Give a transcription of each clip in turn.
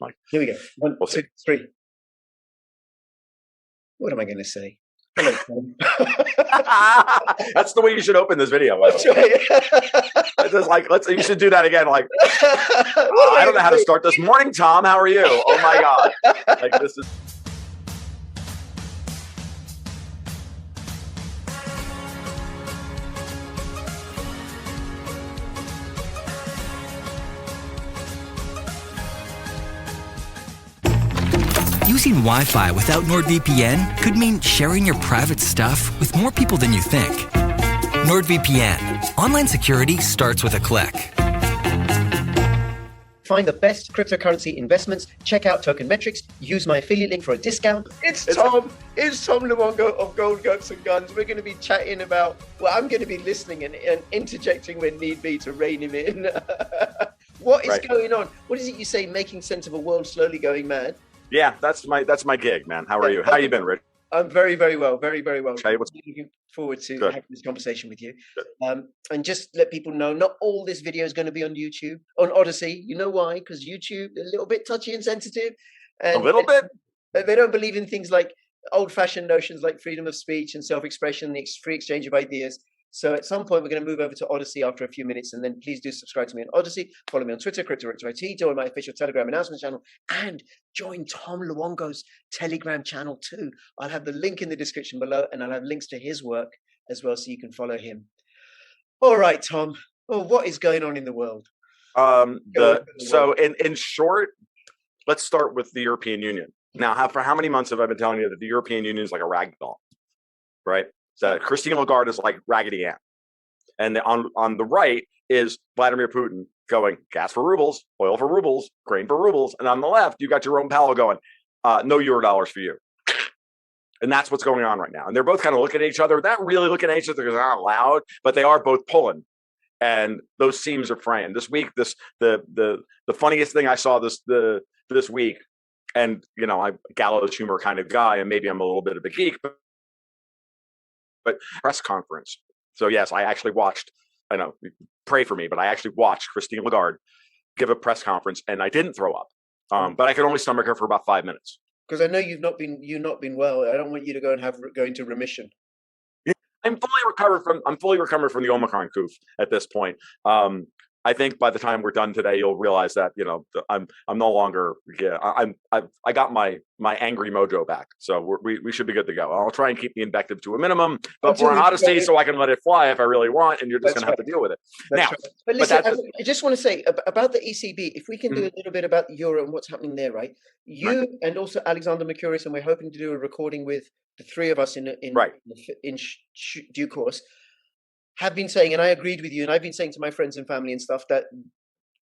Like, Here we go. One, we'll two, see. three. What am I going to say? Hello, Tom. That's the way you should open this video. That's right. Just like, you should do that again. Like, I don't know how to start this. Morning, Tom. How are you? Oh my God. Like, this is. Using Wi-Fi without NordVPN could mean sharing your private stuff with more people than you think. NordVPN. Online security starts with a click. Find the best cryptocurrency investments. Check out Token Metrics. Use my affiliate link for a discount. It's Tom Luongo of Gold, Goats and Guns. We're going to be chatting about, well, I'm going to be listening and interjecting when need be to rein him in. What is going on? What is it you say, making sense of a world slowly going mad? Yeah, that's my gig, man. How are you? How you been, Rich? I'm very, very well. Very, very well. Okay, looking forward to having this conversation with you. And just let people know, not all this video is going to be on YouTube, on Odyssey. You know why? Because YouTube, a little bit touchy and sensitive. And a little bit? They don't believe in things like old-fashioned notions like freedom of speech and self-expression, the free exchange of ideas. So at some point, we're going to move over to Odyssey after a few minutes, and then please do subscribe to me on Odyssey. Follow me on Twitter, CryptoRectorIT, join my official Telegram announcement channel, and join Tom Luongo's Telegram channel too. I'll have the link in the description below, and I'll have links to his work as well, so you can follow him. All right, Tom. Oh, what is going on in the world? So in short, let's start with the European Union. Now, for how many months have I been telling you that the European Union is like a rag doll, right? So Christine Lagarde is like Raggedy Ann. And on the right is Vladimir Putin going, gas for rubles, oil for rubles, grain for rubles. And on the left, you got Jerome Powell going, no euro dollars for you. And that's what's going on right now. And they're both kind of looking at each other, not really looking at each other because they're not loud, but they are both pulling. And those seams are fraying. This week, the funniest thing I saw this week, and you know, I'm a gallows humor kind of guy, and maybe I'm a little bit of a geek, but press conference. So yes, I actually watched, I know, pray for me, but I actually watched Christine Lagarde give a press conference, and I didn't throw up. But I could only stomach her for about 5 minutes. Because I know you've not been well. I don't want you to go into remission. I'm fully recovered from the Omicron coof at this point. I think by the time we're done today, you'll realize that, you know, I'm no longer, I got my angry mojo back. So we should be good to go. I'll try and keep the invective to a minimum, but we're on Odyssey, so I can let it fly if I really want, and you're just going to have to deal with it. Now, but listen, I just want to say about the ECB, if we can do a little bit about the euro and what's happening there, right? You and also Alexander Mercouris, and we're hoping to do a recording with the three of us in due course, have been saying, and I agreed with you, and I've been saying to my friends and family and stuff that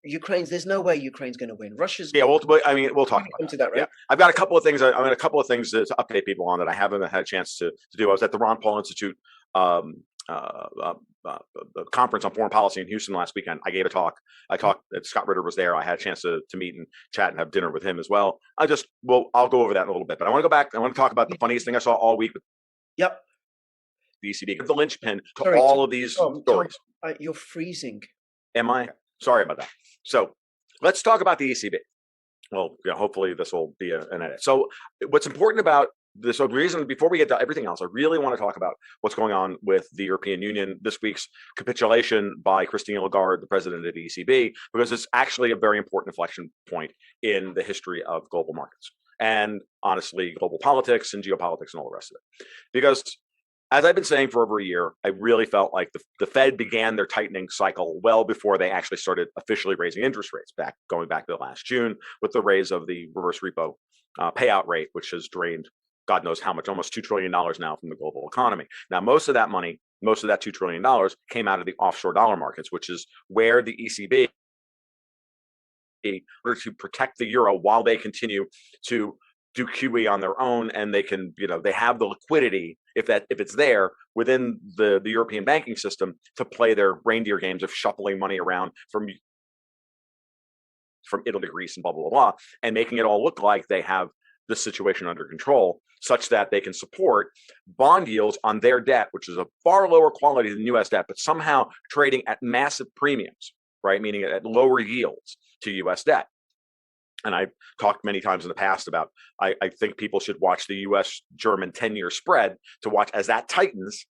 there's no way Ukraine's going to win. Russia's. Yeah, we'll talk about that, right? Yeah. I've got a couple of things to update people on that I haven't had a chance to do. I was at the Ron Paul Institute the conference on foreign policy in Houston last weekend. I gave a talk. Scott Ritter was there. I had a chance to meet and chat and have dinner with him as well. I'll go over that in a little bit, but I want to go back. I want to talk about the funniest thing I saw all week. Yep. The ECB, the linchpin to all of these stories. Tom, you're freezing. Am I? Sorry about that. So let's talk about the ECB. Well, hopefully this will be an edit. So what's important about this, reason before we get to everything else, I really want to talk about what's going on with the European Union, this week's capitulation by Christine Lagarde, the president of the ECB, because it's actually a very important inflection point in the history of global markets and honestly, global politics and geopolitics and all the rest of it. Because as I've been saying for over a year, I really felt like the Fed began their tightening cycle well before they actually started officially raising interest rates, going back to last June with the raise of the reverse repo payout rate, which has drained God knows how much, almost $2 trillion now from the global economy. Now, most of that money, most of that $2 trillion came out of the offshore dollar markets, which is where the ECB, in order to protect the euro while they continue to do QE on their own, and they can, they have the liquidity if it's there within the European banking system to play their reindeer games of shuffling money around from Italy to Greece and blah, blah, blah, and making it all look like they have the situation under control such that they can support bond yields on their debt, which is a far lower quality than US debt, but somehow trading at massive premiums, right? Meaning at lower yields to US debt. and I've talked many times in the past about, I think people should watch the US German 10-year spread to watch as that tightens,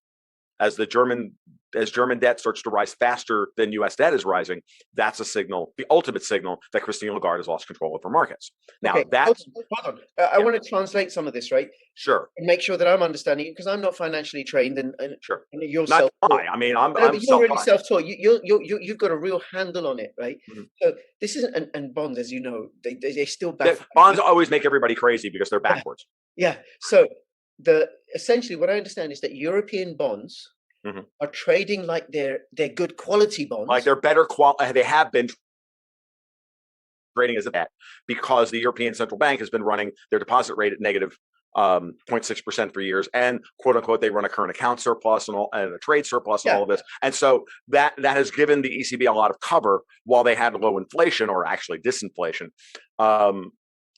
as German debt starts to rise faster than US debt is rising. That's a signal, the ultimate signal, that Christine Lagarde has lost control over markets. Now, Okay, that's hold on. I want to translate some of this, right? sure. And make sure that I'm understanding it, because I'm not financially trained, and Sure. you're Not self-taught. I mean, I'm But you're really self-taught. self-taught. You've got a real handle on it, right? Mhm. So this isn't, and bonds, as you know, they still baffle me. Bonds always make everybody crazy because they're backwards. Yeah. So essentially what I understand is that European bonds Mhm. are trading like they're good quality bonds. Like they're better quality. They have been trading as a debt because the European Central Bank has been running their deposit rate at negative 0.6% for years, and quote unquote they run a current account surplus and a trade surplus and all of this, and so that has given the ECB a lot of cover while they had low inflation, or actually disinflation,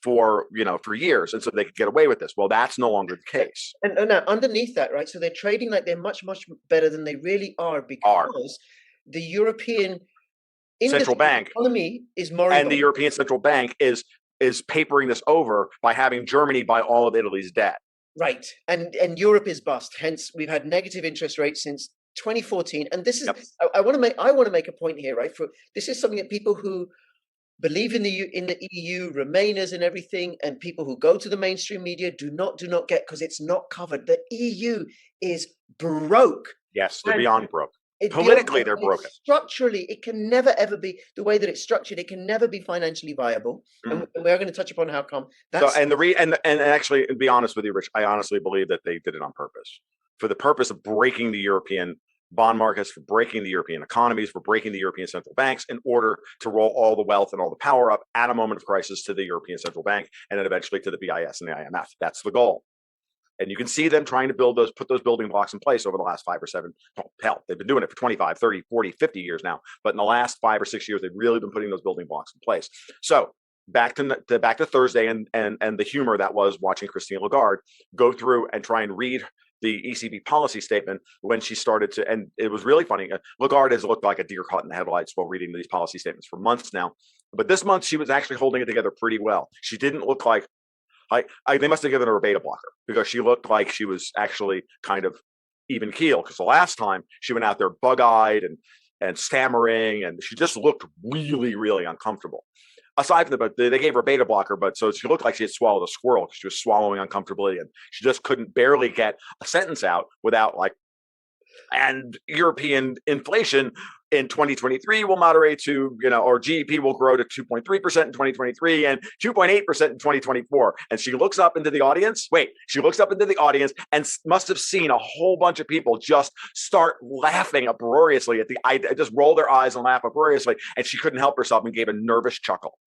for years, and so they could get away with this. Well, that's no longer the case. And now underneath that, right? So they're trading like they're much better than they really are, because the European Central Bank economy is moribund. And the European Central Bank is papering this over by having Germany buy all of Italy's debt. Right. And Europe is bust. Hence, we've had negative interest rates since 2014. And this is, I want to make a point here, right? This is something that people who believe in the EU, Remainers and everything, and people who go to the mainstream media do not get, because it's not covered. The EU is broke. Yes, they're beyond broke. Politically, they're broken. Structurally, it can never ever be the way that it's structured. It can never be financially viable, and we are going to touch upon how come. That's and actually, to be honest with you, Rich, I honestly believe that they did it on purpose, for the purpose of breaking the European bond markets, for breaking the European economies, for breaking the European central banks, in order to roll all the wealth and all the power up at a moment of crisis to the European Central Bank, and then eventually to the BIS and the IMF. That's the goal. And you can see them trying to put those building blocks in place over the last 5 or 7, hell, they've been doing it for 25, 30, 40, 50 years now. But in the last 5 or 6 years, they've really been putting those building blocks in place. So back to Thursday and the humor that was watching Christine Lagarde go through and try and read the ECB policy statement when she started to, and it was really funny. Lagarde has looked like a deer caught in the headlights while reading these policy statements for months now. But this month, she was actually holding it together pretty well. She didn't look like, they must have given her a beta blocker, because she looked like she was actually kind of even keel. Because the last time she went out there bug-eyed and stammering, and she just looked really, really uncomfortable. Aside from that, they gave her a beta blocker, but so she looked like she had swallowed a squirrel, because she was swallowing uncomfortably, and she just couldn't barely get a sentence out without and European inflation in 2023 will moderate to, or GDP will grow to 2.3% in 2023 and 2.8% in 2024. And she looks up into the audience. She looks up into the audience and must have seen a whole bunch of people just start laughing uproariously at the idea, just roll their eyes and laugh uproariously. And she couldn't help herself and gave a nervous chuckle.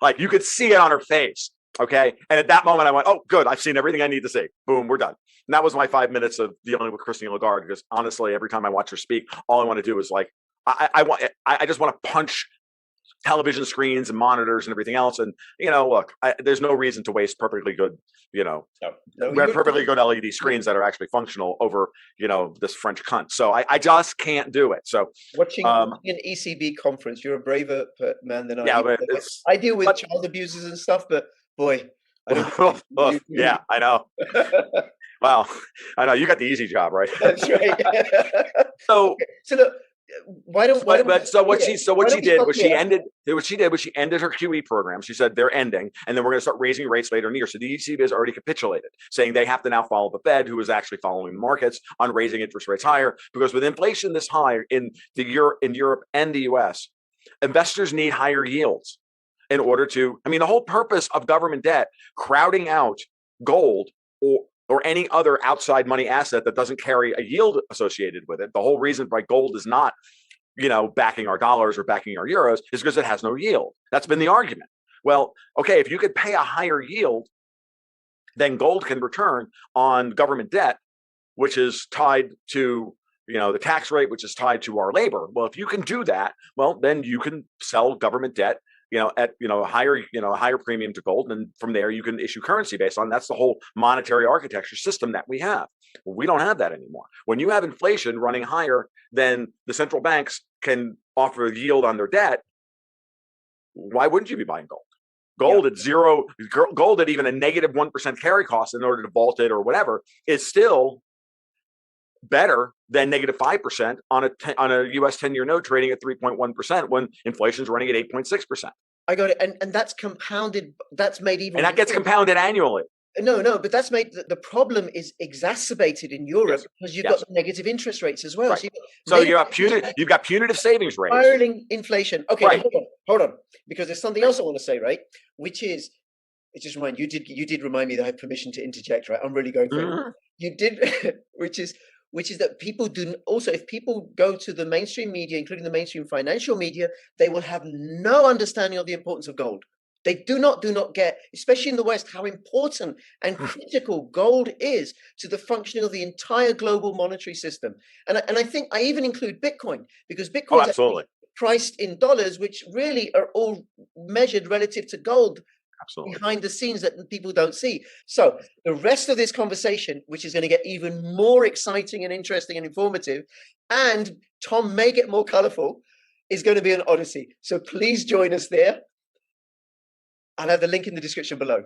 Like you could see it on her face. Okay. And at that moment I went, oh, good. I've seen everything I need to see. Boom, we're done. And that was my 5 minutes of dealing with Christine Lagarde, because honestly, every time I watch her speak, all I want to do is I just want to punch television screens and monitors and everything else. And, look, there's no reason to waste perfectly good, perfectly good LED screens that are actually functional over, this French cunt. So I just can't do it. So watching an ECB conference, you're a braver man than I. Yeah, but I deal with child abusers and stuff, but boy. Yeah, I know. Wow, I know you got the easy job, right? That's right. So look, what she ended her QE program. She said they're ending, and then we're going to start raising rates later in the year. So the ECB has already capitulated, saying they have to now follow the Fed, who is actually following the markets on raising interest rates higher, because with inflation this high in Europe and the US, investors need higher yields in order to. I mean, the whole purpose of government debt crowding out gold or any other outside money asset that doesn't carry a yield associated with it. The whole reason why gold is not, backing our dollars or backing our euros is because it has no yield. That's been the argument. Well, okay, if you could pay a higher yield, then gold can return on government debt, which is tied to, the tax rate, which is tied to our labor. Well, if you can do that, well, then you can sell government debt at a higher premium to gold, and from there you can issue currency based on. That's the whole monetary architecture system that we have. Well, we don't have that anymore. When you have inflation running higher than the central banks can offer yield on their debt, why wouldn't you be buying gold? Gold at zero, gold at even a negative 1% carry cost in order to vault it or whatever is still better than negative 5% on a US 10-year note trading at 3.1% when inflation is running at 8.6%. I got it. And that's compounded. That's made even. And that gets compounded annually. No, but that's made the problem is exacerbated in Europe because you've got the negative interest rates as well. Right. So you've got punitive savings rates. Spiraling inflation. Okay, right. hold on, because there's something else I want to say, right? Which is, it just remind you did remind me that I have permission to interject, right? I'm really going for it. You did, which is that people do also, if people go to the mainstream media, including the mainstream financial media, they will have no understanding of the importance of gold. They do not get, especially in the West, how important and critical gold is to the functioning of the entire global monetary system. And I think I even include Bitcoin, because Bitcoin is priced in dollars, which really are all measured relative to gold behind the scenes that people don't see. So the rest of this conversation, which is going to get even more exciting and interesting and informative, and Tom may get more colorful, is going to be an Odyssey. So please join us there. I'll have the link in the description below.